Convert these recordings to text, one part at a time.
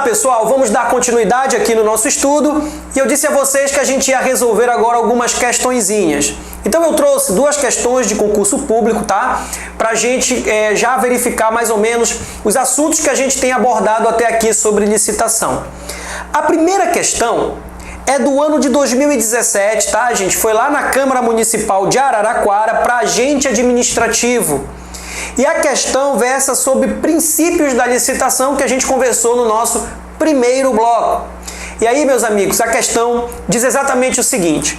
pessoal, vamos dar continuidade aqui no nosso estudo e eu disse a vocês que a gente ia resolver agora algumas questõezinhas. Então eu trouxe duas questões de concurso público, tá? Pra gente já verificar mais ou menos os assuntos que a gente tem abordado até aqui sobre licitação. A primeira questão é do ano de 2017, tá, gente? Foi lá na Câmara Municipal de Araraquara para agente administrativo. E a questão versa sobre princípios da licitação que a gente conversou no nosso primeiro bloco. E aí, meus amigos, a questão diz exatamente o seguinte: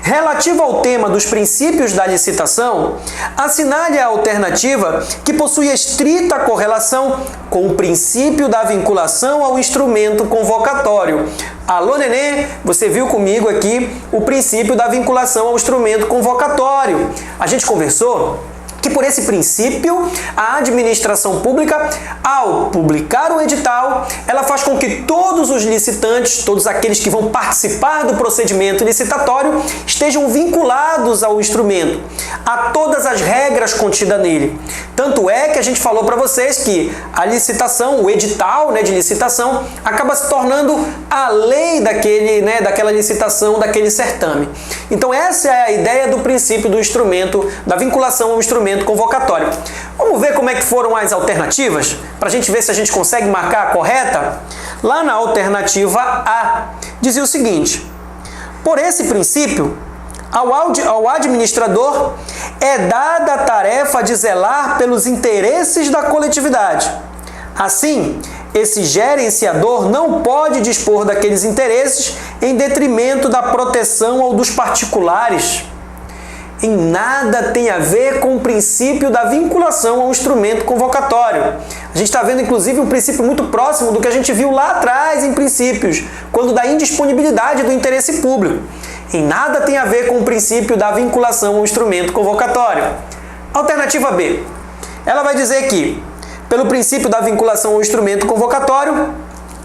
relativo ao tema dos princípios da licitação, assinale a alternativa que possui estrita correlação com o princípio da vinculação ao instrumento convocatório. Alô, nenê, você viu comigo aqui o princípio da vinculação ao instrumento convocatório. A gente conversou que por esse princípio, a administração pública, ao publicar o edital, ela faz com que todos os licitantes, todos aqueles que vão participar do procedimento licitatório, estejam vinculados ao instrumento, a todas as regras contidas nele. Tanto é que a gente falou para vocês que a licitação, o edital de licitação, acaba se tornando a lei daquela licitação, daquele certame. Então essa é a ideia do princípio do instrumento, da vinculação ao instrumento convocatório. Vamos ver como é que foram as alternativas, para a gente ver se a gente consegue marcar a correta? Lá na alternativa A, dizia o seguinte: por esse princípio, ao administrador é dada a tarefa de zelar pelos interesses da coletividade. Assim, esse gerenciador não pode dispor daqueles interesses em detrimento da proteção ou dos particulares. Em nada tem a ver com o princípio da vinculação ao instrumento convocatório. A gente está vendo, inclusive, um princípio muito próximo do que a gente viu lá atrás em princípios, quando da indisponibilidade do interesse público. Em nada tem a ver com o princípio da vinculação ao instrumento convocatório. Alternativa B. Ela vai dizer que, pelo princípio da vinculação ao instrumento convocatório,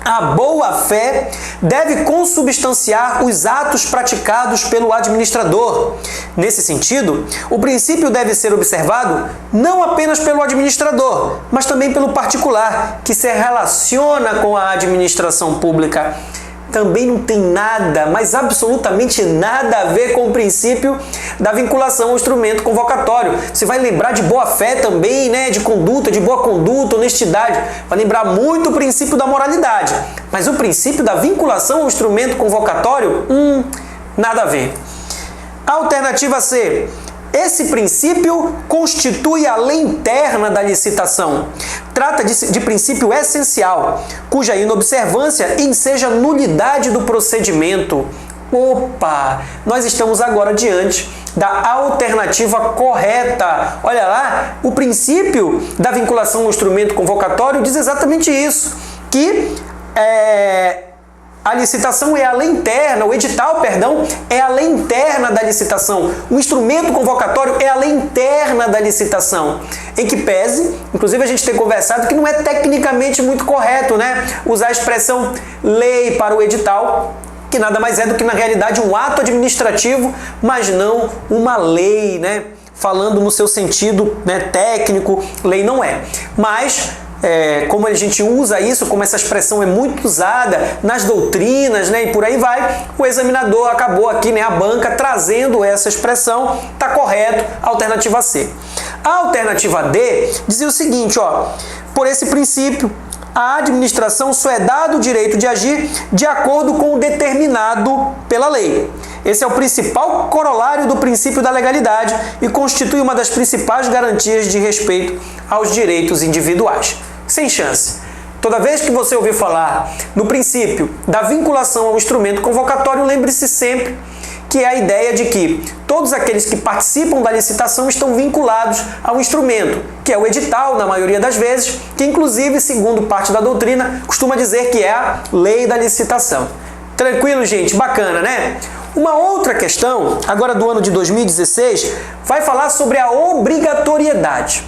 a boa-fé deve consubstanciar os atos praticados pelo administrador. Nesse sentido, o princípio deve ser observado não apenas pelo administrador, mas também pelo particular, que se relaciona com a administração pública. Também não tem nada, mas absolutamente nada a ver com o princípio da vinculação ao instrumento convocatório. Você vai lembrar de boa-fé também, de conduta, de boa conduta, honestidade. Vai lembrar muito o princípio da moralidade. Mas o princípio da vinculação ao instrumento convocatório, nada a ver. Alternativa C. Esse princípio constitui a lei interna da licitação. Trata de princípio essencial, cuja inobservância enseja nulidade do procedimento. Opa! Nós estamos agora diante da alternativa correta. Olha lá, o princípio da vinculação ao instrumento convocatório diz exatamente isso, que a licitação é a lei interna, o edital, é a lei interna da licitação. O instrumento convocatório é a lei interna da licitação. Em que pese, inclusive a gente tem conversado que não é tecnicamente muito correto, usar a expressão lei para o edital, que nada mais é do que na realidade um ato administrativo, mas não uma lei, falando no seu sentido técnico, lei não é. Mas como a gente usa isso, como essa expressão é muito usada nas doutrinas, e por aí vai, o examinador acabou aqui, a banca, trazendo essa expressão, está correto, alternativa C. A alternativa D dizia o seguinte, por esse princípio, a administração só é dado o direito de agir de acordo com o determinado pela lei. Esse é o principal corolário do princípio da legalidade e constitui uma das principais garantias de respeito aos direitos individuais. Sem chance. Toda vez que você ouvir falar no princípio da vinculação ao instrumento convocatório, lembre-se sempre que é a ideia de que todos aqueles que participam da licitação estão vinculados ao instrumento, que é o edital, na maioria das vezes, que inclusive, segundo parte da doutrina, costuma dizer que é a lei da licitação. Tranquilo, gente? Bacana, né? Uma outra questão, agora do ano de 2016, vai falar sobre a obrigatoriedade.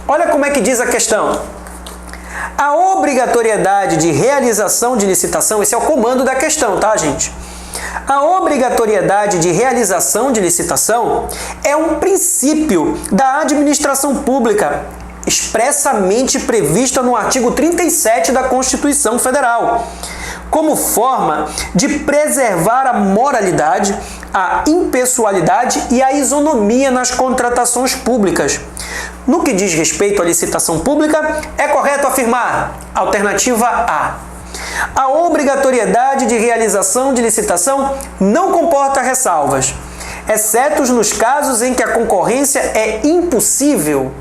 Olha como é que diz a questão. A obrigatoriedade de realização de licitação, esse é o comando da questão, tá, gente? A obrigatoriedade de realização de licitação é um princípio da administração pública expressamente prevista no artigo 37 da Constituição Federal, como forma de preservar a moralidade, a impessoalidade e a isonomia nas contratações públicas. No que diz respeito à licitação pública, é correto afirmar: alternativa A. A obrigatoriedade de realização de licitação não comporta ressalvas, exceto nos casos em que a concorrência é impossível.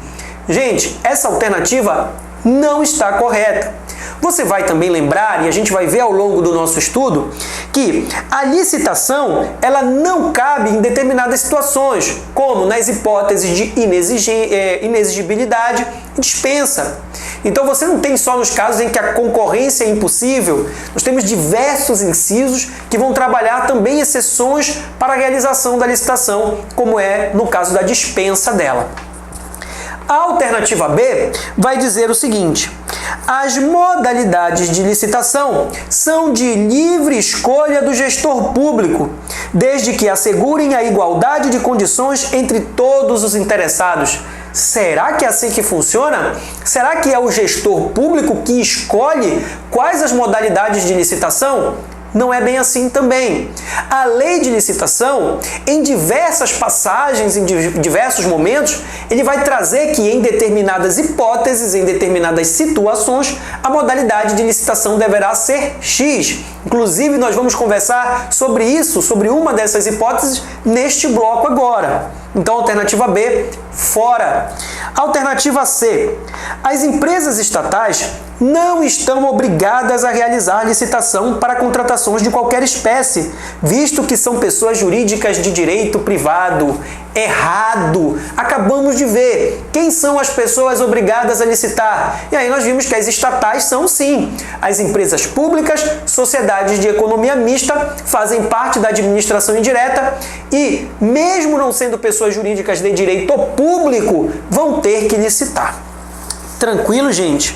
Gente, essa alternativa não está correta. Você vai também lembrar, e a gente vai ver ao longo do nosso estudo, que a licitação ela não cabe em determinadas situações, como nas hipóteses de inexigibilidade e dispensa. Então você não tem só nos casos em que a concorrência é impossível, nós temos diversos incisos que vão trabalhar também exceções para a realização da licitação, como é no caso da dispensa dela. A alternativa B vai dizer o seguinte: as modalidades de licitação são de livre escolha do gestor público, desde que assegurem a igualdade de condições entre todos os interessados. Será que é assim que funciona? Será que é o gestor público que escolhe quais as modalidades de licitação? Não é bem assim também. A lei de licitação, em diversas passagens, em diversos momentos, ele vai trazer que em determinadas hipóteses, em determinadas situações, a modalidade de licitação deverá ser X. Inclusive, nós vamos conversar sobre isso, sobre uma dessas hipóteses, neste bloco agora. Então, alternativa B, fora. Alternativa C. As empresas estatais não estão obrigadas a realizar licitação para contratações de qualquer espécie, visto que são pessoas jurídicas de direito privado. Errado! Acabamos de ver quem são as pessoas obrigadas a licitar. E aí nós vimos que as estatais são sim. As empresas públicas, sociedades de economia mista, fazem parte da administração indireta e, mesmo não sendo pessoas jurídicas de direito público, vão ter que licitar. Tranquilo, gente?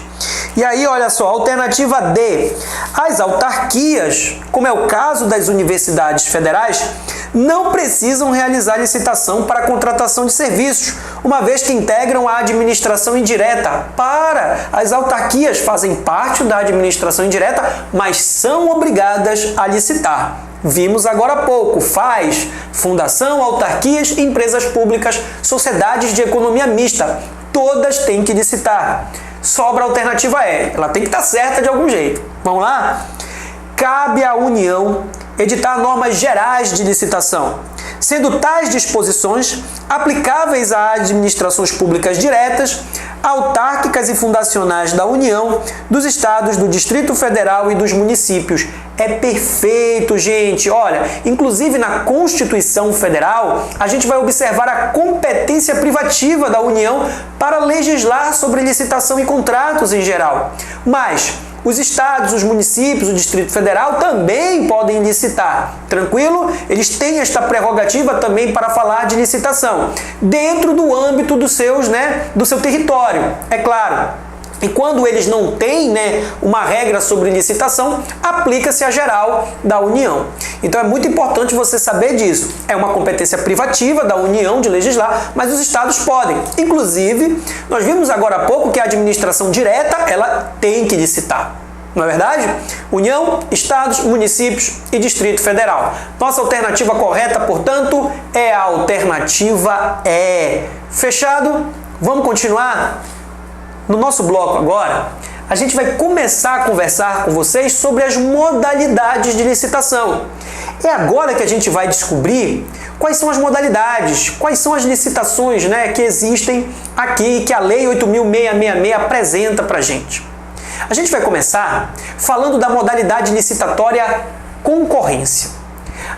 E aí, olha só, alternativa D. As autarquias, como é o caso das universidades federais, não precisam realizar licitação para a contratação de serviços, uma vez que integram a administração indireta. As autarquias fazem parte da administração indireta, mas são obrigadas a licitar. Vimos agora há pouco, fundação, autarquias, empresas públicas, sociedades de economia mista. Todas têm que licitar. Sobra a alternativa E. Ela tem que estar certa de algum jeito. Vamos lá? Cabe à União editar normas gerais de licitação, sendo tais disposições aplicáveis a administrações públicas diretas, autárquicas e fundacionais da União, dos estados, do Distrito Federal e dos municípios. É perfeito, gente! Olha, inclusive na Constituição Federal, a gente vai observar a competência privativa da União para legislar sobre licitação e contratos em geral. Mas os estados, os municípios, o Distrito Federal também podem licitar. Tranquilo? Eles têm esta prerrogativa também para falar de licitação, dentro do âmbito do seu território, é claro. E quando eles não têm uma regra sobre licitação, aplica-se a geral da União. Então é muito importante você saber disso. É uma competência privativa da União de legislar, mas os estados podem. Inclusive, nós vimos agora há pouco que a administração direta, ela tem que licitar. Não é verdade? União, estados, municípios e Distrito Federal. Nossa alternativa correta, portanto, é a alternativa E. Fechado? Vamos continuar? No nosso bloco agora, a gente vai começar a conversar com vocês sobre as modalidades de licitação. É agora que a gente vai descobrir quais são as modalidades, quais são as licitações que existem aqui, que a Lei 8.666 apresenta para a gente. A gente vai começar falando da modalidade licitatória concorrência.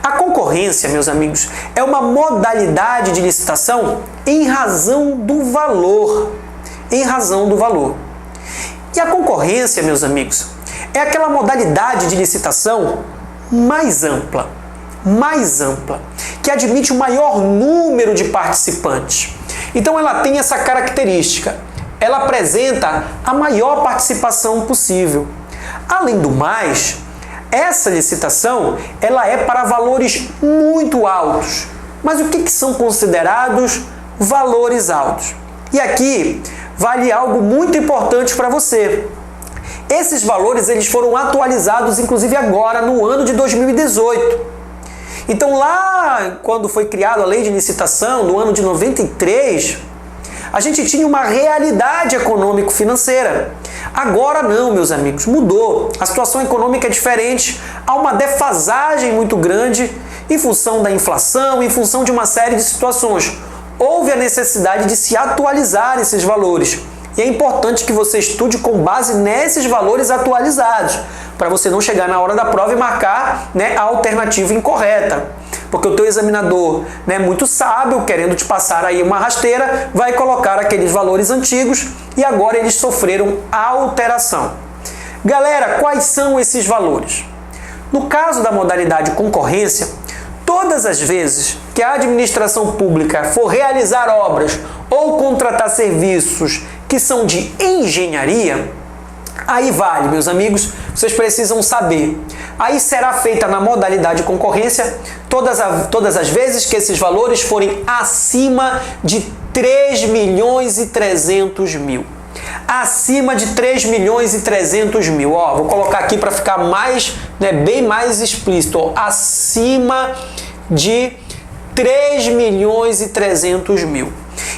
A concorrência, meus amigos, é uma modalidade de licitação em razão do valor. E a concorrência, meus amigos, é aquela modalidade de licitação mais ampla, que admite o maior número de participantes. Então ela tem essa característica, ela apresenta a maior participação possível. Além do mais, essa licitação ela é para valores muito altos. Mas o que são considerados valores altos? E aqui vale algo muito importante para você. Esses valores eles foram atualizados, inclusive agora, no ano de 2018. Então lá, quando foi criada a lei de licitação, no ano de 93, a gente tinha uma realidade econômico-financeira. Agora não, meus amigos, mudou. A situação econômica é diferente, há uma defasagem muito grande em função da inflação, em função de uma série de situações. Houve a necessidade de se atualizar esses valores. E é importante que você estude com base nesses valores atualizados, para você não chegar na hora da prova e marcar, a alternativa incorreta. Porque o teu examinador, muito sábio, querendo te passar aí uma rasteira, vai colocar aqueles valores antigos e agora eles sofreram alteração. Galera, quais são esses valores? No caso da modalidade concorrência, todas as vezes que a administração pública for realizar obras ou contratar serviços que são de engenharia, aí vale, meus amigos, vocês precisam saber. Aí será feita na modalidade concorrência todas as vezes que esses valores forem acima de 3 milhões e 300 mil. Acima de 3 milhões e 300 mil. Vou colocar aqui para ficar mais, bem mais explícito. Acima de 3 milhões e 300 mil.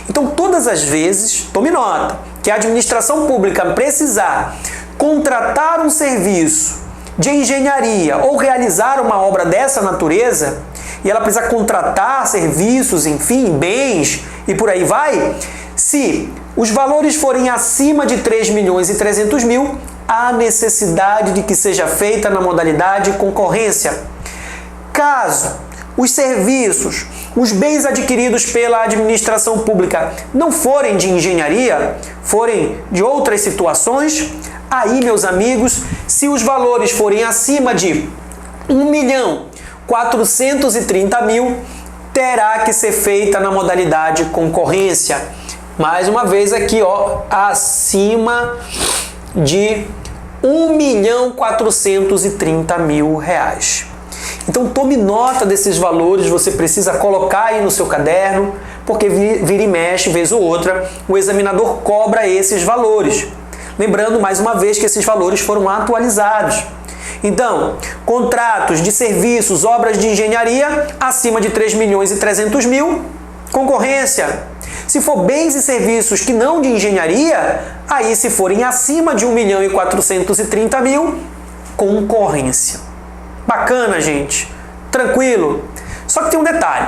Então, todas as vezes, tome nota, que a administração pública precisar contratar um serviço de engenharia ou realizar uma obra dessa natureza, e ela precisa contratar serviços, enfim, bens e por aí vai, se os valores forem acima de 3 milhões e 300 mil, há necessidade de que seja feita na modalidade concorrência. Caso os serviços, os bens adquiridos pela administração pública não forem de engenharia, forem de outras situações, aí, meus amigos, se os valores forem acima de 1.430.000, terá que ser feita na modalidade concorrência. Mais uma vez aqui, acima de R$1.430.000. Então tome nota desses valores, você precisa colocar aí no seu caderno, porque vira e mexe, vez ou outra, o examinador cobra esses valores. Lembrando mais uma vez que esses valores foram atualizados. Então, contratos de serviços, obras de engenharia, acima de 3 milhões e 300 mil, concorrência. Se for bens e serviços que não de engenharia, aí se forem acima de 1.430.000, concorrência. Bacana, gente. Tranquilo. Só que tem um detalhe.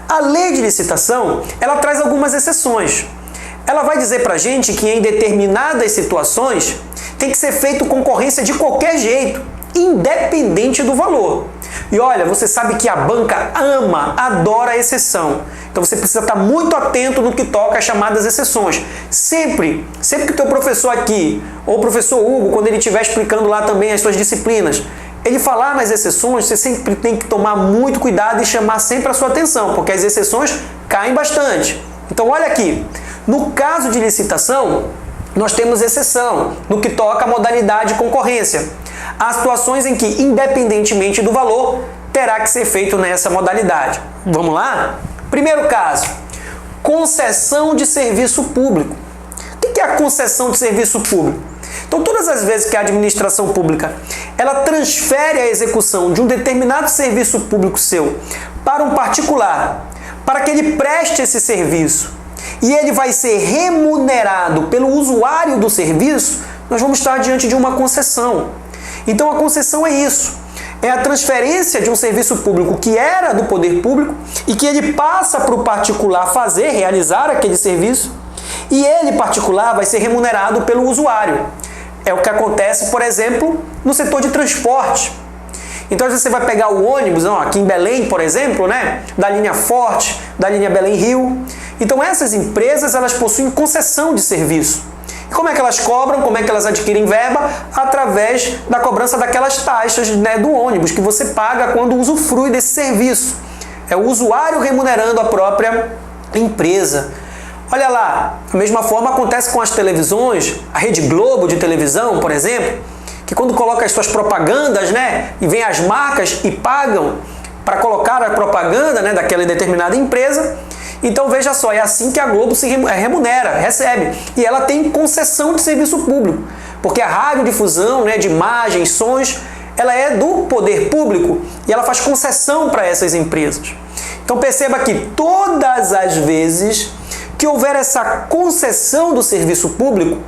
A lei de licitação, ela traz algumas exceções. Ela vai dizer pra gente que em determinadas situações tem que ser feito concorrência de qualquer jeito, independente do valor. E olha, você sabe que a banca adora a exceção. Então você precisa estar muito atento no que toca às chamadas exceções. Sempre que o teu professor aqui, ou o professor Hugo, quando ele estiver explicando lá também as suas disciplinas, ele falar nas exceções, você sempre tem que tomar muito cuidado e chamar sempre a sua atenção, porque as exceções caem bastante. Então olha aqui, no caso de licitação, nós temos exceção no que toca à modalidade concorrência. Há situações em que, independentemente do valor, terá que ser feito nessa modalidade. Vamos lá? Primeiro caso, concessão de serviço público. O que é a concessão de serviço público? Então, todas as vezes que a administração pública ela transfere a execução de um determinado serviço público seu para um particular, para que ele preste esse serviço, e ele vai ser remunerado pelo usuário do serviço, nós vamos estar diante de uma concessão. Então, a concessão é isso. É a transferência de um serviço público que era do poder público e que ele passa para o particular realizar aquele serviço, e ele, particular, vai ser remunerado pelo usuário. É o que acontece, por exemplo, no setor de transporte. Então, você vai pegar o ônibus, aqui em Belém, por exemplo, da linha Forte, da linha Belém-Rio. Então, essas empresas, elas possuem concessão de serviço. E como é que elas cobram? Como é que elas adquirem verba? Através da cobrança daquelas taxas do ônibus que você paga quando usufrui desse serviço. É o usuário remunerando a própria empresa. Olha lá, da mesma forma acontece com as televisões, a Rede Globo de televisão, por exemplo, que quando coloca as suas propagandas, e vem as marcas e pagam para colocar a propaganda, daquela determinada empresa, Então veja só, é assim que a Globo se remunera, recebe. E ela tem concessão de serviço público, porque a radiodifusão, né, de imagens, sons, ela é do poder público e ela faz concessão para essas empresas. Então perceba que todas as vezes que houver essa concessão do serviço público,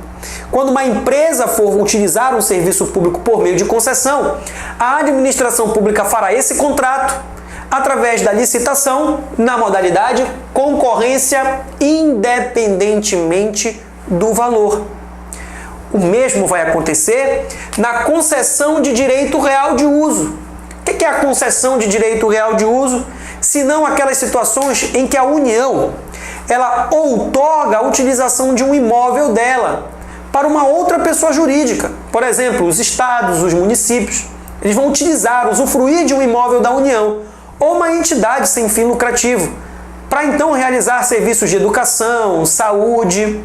quando uma empresa for utilizar um serviço público por meio de concessão, a administração pública fará esse contrato através da licitação na modalidade concorrência independentemente do valor. O mesmo vai acontecer na concessão de direito real de uso. O que é a concessão de direito real de uso? Senão aquelas situações em que a União ela outorga a utilização de um imóvel dela para uma outra pessoa jurídica. Por exemplo, os estados, os municípios, eles vão utilizar, usufruir de um imóvel da União ou uma entidade sem fim lucrativo para então realizar serviços de educação, saúde.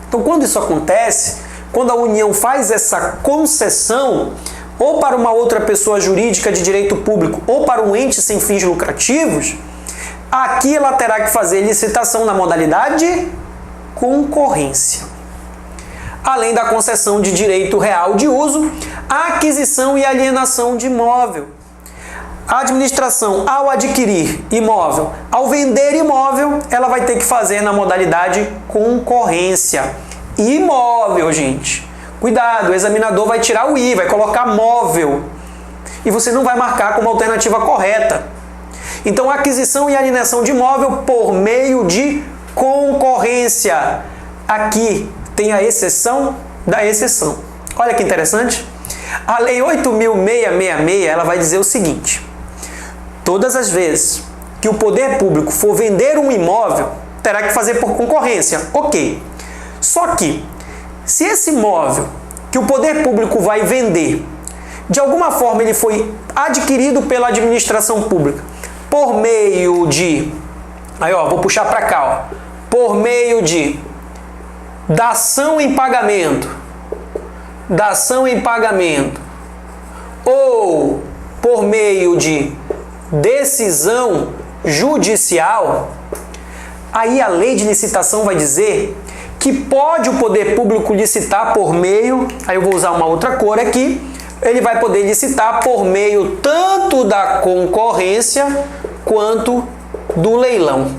Então, quando isso acontece, quando a União faz essa concessão ou para uma outra pessoa jurídica de direito público ou para um ente sem fins lucrativos, aqui ela terá que fazer licitação na modalidade concorrência. Além da concessão de direito real de uso, a aquisição e alienação de imóvel. A administração, ao adquirir imóvel, ao vender imóvel, ela vai ter que fazer na modalidade concorrência. Imóvel, gente. Cuidado, o examinador vai tirar o I, vai colocar móvel. E você não vai marcar como alternativa correta. Então, aquisição e alienação de imóvel por meio de concorrência. Aqui tem a exceção da exceção. Olha que interessante. A Lei 8.666, ela vai dizer o seguinte: todas as vezes que o poder público for vender um imóvel, terá que fazer por concorrência. Ok. Só que, se esse imóvel que o poder público vai vender, de alguma forma ele foi adquirido pela administração pública por meio de... Aí, ó, vou puxar para cá, ó. Por meio de dação em pagamento, ou por meio de decisão judicial, aí a lei de licitação vai dizer que pode o poder público licitar por meio, aí eu vou usar uma outra cor aqui, ele vai poder licitar por meio tanto da concorrência quanto do leilão.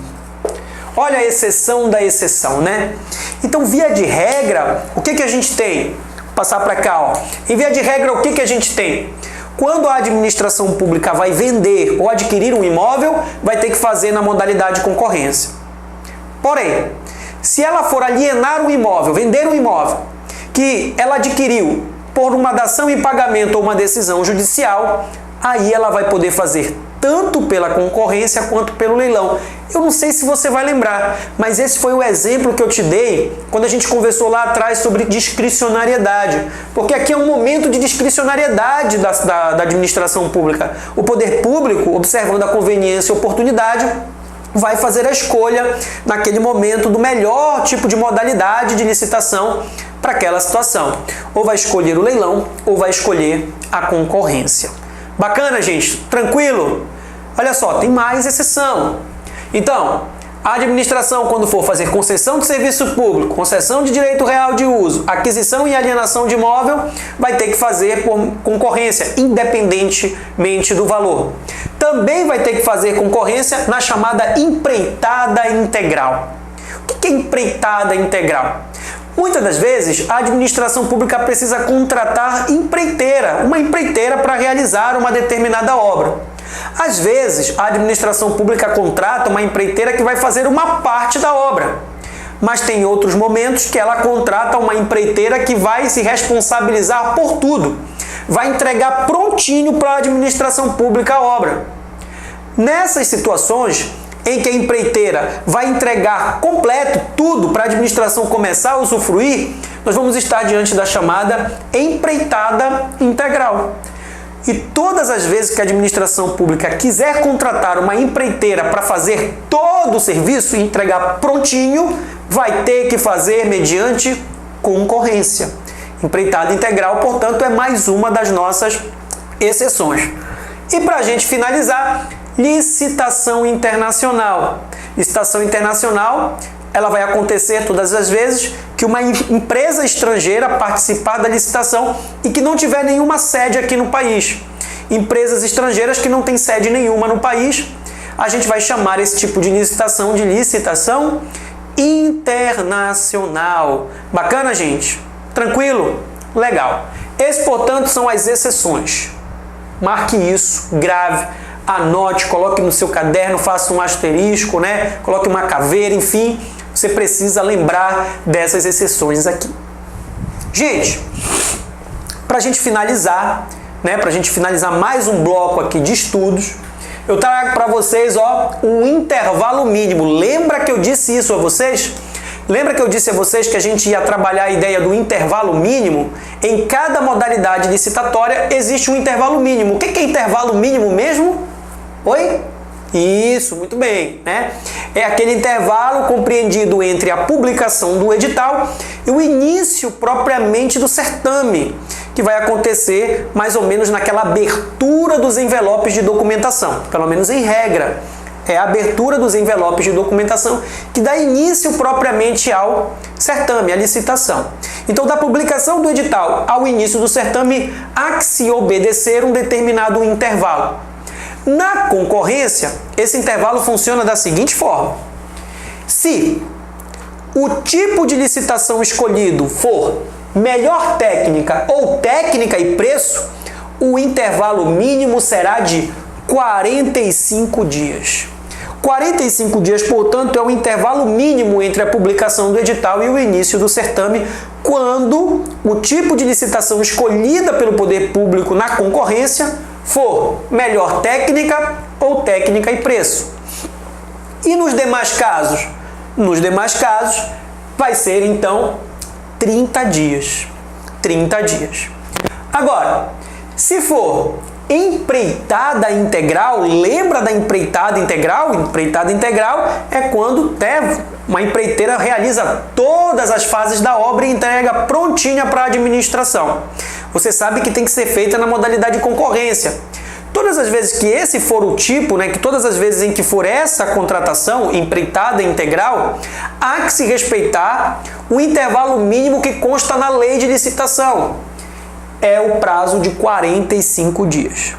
Olha a exceção da exceção, né? Então, via de regra, o que a gente tem? Vou passar para cá, ó. Em via de regra, o que a gente tem? Quando a administração pública vai vender ou adquirir um imóvel, vai ter que fazer na modalidade concorrência. Porém, se ela for alienar um imóvel, vender um imóvel que ela adquiriu por uma dação em pagamento ou uma decisão judicial, aí ela vai poder fazer tanto pela concorrência quanto pelo leilão. Eu não sei se você vai lembrar, mas esse foi o exemplo que eu te dei quando a gente conversou lá atrás sobre discricionariedade. Porque aqui é um momento de discricionariedade da administração pública. O poder público, observando a conveniência e oportunidade, vai fazer a escolha naquele momento do melhor tipo de modalidade de licitação para aquela situação. Ou vai escolher o leilão ou vai escolher a concorrência. Bacana, gente? Tranquilo? Olha só, tem mais exceção. Então, a administração, quando for fazer concessão de serviço público, concessão de direito real de uso, aquisição e alienação de imóvel, vai ter que fazer por concorrência, independentemente do valor. Também vai ter que fazer concorrência na chamada empreitada integral. O que é empreitada integral? Muitas das vezes, a administração pública precisa contratar uma empreiteira para realizar uma determinada obra. Às vezes, a administração pública contrata uma empreiteira que vai fazer uma parte da obra. Mas tem outros momentos que ela contrata uma empreiteira que vai se responsabilizar por tudo. Vai entregar prontinho para a administração pública a obra. Nessas situações em que a empreiteira vai entregar completo tudo para a administração começar a usufruir, nós vamos estar diante da chamada empreitada integral. E todas as vezes que a administração pública quiser contratar uma empreiteira para fazer todo o serviço e entregar prontinho, vai ter que fazer mediante concorrência. Empreitada integral, portanto, é mais uma das nossas exceções. E para a gente finalizar, licitação internacional. Licitação internacional, ela vai acontecer todas as vezes que uma empresa estrangeira participar da licitação e que não tiver nenhuma sede aqui no país. Empresas estrangeiras que não têm sede nenhuma no país, a gente vai chamar esse tipo de licitação internacional. Bacana, gente? Tranquilo? Legal. Esses, portanto, são as exceções. Marque isso, grave, anote, coloque no seu caderno, faça um asterisco, né? Coloque uma caveira, enfim, você precisa lembrar dessas exceções aqui. Gente, para a gente finalizar, né? Para a gente finalizar mais um bloco aqui de estudos, eu trago para vocês, um intervalo mínimo. Lembra que eu disse isso a vocês? Lembra que eu disse a vocês que a gente ia trabalhar a ideia do intervalo mínimo? Em cada modalidade licitatória existe um intervalo mínimo. O que é intervalo mínimo mesmo? Oi? Isso, muito bem, né? É aquele intervalo compreendido entre a publicação do edital e o início propriamente do certame, que vai acontecer mais ou menos naquela abertura dos envelopes de documentação, pelo menos em regra. É a abertura dos envelopes de documentação que dá início propriamente ao certame, à licitação. Então, da publicação do edital ao início do certame, há que se obedecer um determinado intervalo. Na concorrência, esse intervalo funciona da seguinte forma: se o tipo de licitação escolhido for melhor técnica ou técnica e preço, o intervalo mínimo será de 45 dias. 45 dias, portanto, é o intervalo mínimo entre a publicação do edital e o início do certame, quando o tipo de licitação escolhida pelo poder público na concorrência for melhor técnica ou técnica e preço. E nos demais casos? Nos demais casos, vai ser, então, 30 dias. 30 dias. Agora, se for empreitada integral, lembra da empreitada integral? Empreitada integral é quando uma empreiteira realiza todas as fases da obra e entrega prontinha para a administração. Você sabe que tem que ser feita na modalidade de concorrência. Todas as vezes que esse for o tipo, que todas as vezes em que for essa contratação, empreitada integral, há que se respeitar o intervalo mínimo que consta na lei de licitação. É o prazo de 45 dias.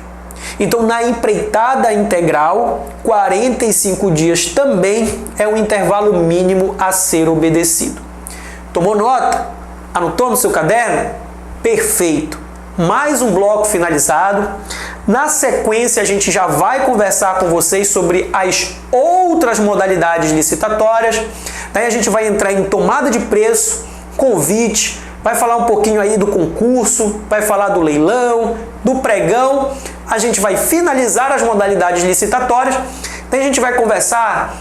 Então, na empreitada integral, 45 dias também é o intervalo mínimo a ser obedecido. Tomou nota? Anotou no seu caderno? Perfeito! Mais um bloco finalizado. Na sequência, a gente já vai conversar com vocês sobre as outras modalidades licitatórias. Daí a gente vai entrar em tomada de preço, convite, vai falar um pouquinho aí do concurso, vai falar do leilão, do pregão. A gente vai finalizar as modalidades licitatórias. Daí a gente vai conversar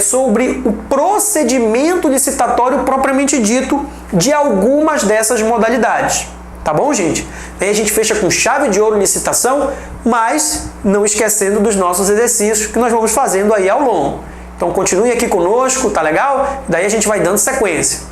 sobre o procedimento licitatório propriamente dito de algumas dessas modalidades. Tá bom, gente? Aí a gente fecha com chave de ouro licitação, mas não esquecendo dos nossos exercícios que nós vamos fazendo aí ao longo. Então continue aqui conosco, tá legal? Daí a gente vai dando sequência.